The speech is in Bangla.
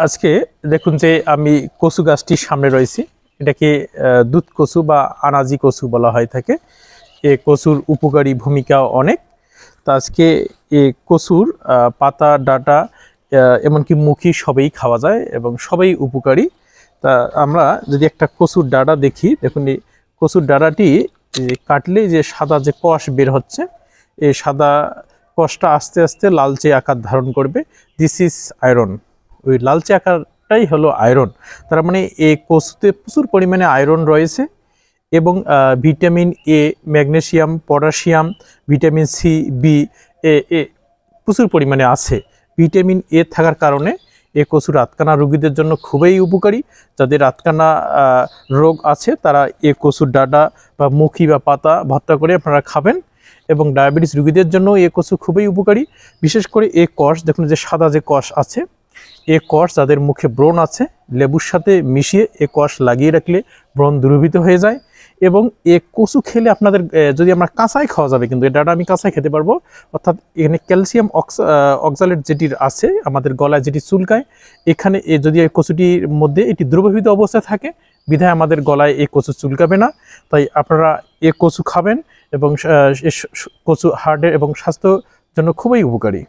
আজকে দেখুন যে আমি কচু গাছটির সামনে রয়েছি। এটাকে দুধ কচু বা আনাজি কচু বলা হয় থাকে। এ কচুর উপকারী ভূমিকা অনেক। তা আজকে এ কচুর পাতা ডাঁটা এমনকি মুখি সবই খাওয়া যায় এবং সবই উপকারী। তা আমরা যদি একটা কচুর ডাঁটা দেখি, দেখুন এই কচুর ডাঁটাটি কাটলে যে সাদা যে কষ বের হচ্ছে, এই সাদা কষটা আস্তে আস্তে লালচে আকার ধারণ করবে। This is iron. ওই লালচে আকারটাই হলো আয়রন। তার মানে এই কচুতে প্রচুর পরিমাণে আয়রন রয়েছে এবং vitamin A, magnesium, potassium, vitamin C, B A এ প্রচুর পরিমাণে আছে। ভিটামিন এ থাকার কারণে এ কচু রাতকানা রোগীদের জন্য খুবই উপকারী। যাদের রাতকানা রোগ আছে তারা এ কচুর ডাঁটা বা মুখি বা পাতা ভর্তা করে আপনারা খাবেন। এবং ডায়াবেটিস রোগীদের জন্য এ কচু খুবই উপকারী। বিশেষ করে এ কষ, দেখুন যে সাদা যে কষ আছে, এ কষ যাদের মুখে ব্রণ আছে, লেবুর সাথে মিশিয়ে এ কষ লাগিয়ে রাখলে ব্রণ দূরীভূত হয়ে যায়। এবং এ কচু খেলে আপনাদের যদি আমরা কাঁচাই খাওয়া যাবে, কিন্তু এটা আমি কাঁচাই খেতে পারবো। অর্থাৎ এখানে ক্যালসিয়াম অক্সালেট যেটির আছে আমাদের গলায় যেটি চুলকায়, এখানে যদি এই কচুটির মধ্যে এটি দ্রবীভূত অবস্থায় থাকে, বিধায় আমাদের গলায় এই কচু চুলকাবে না। তাই আপনারা এ কচু খাবেন এবং কচু হার্টের এবং স্বাস্থ্যের জন্য খুবই উপকারী।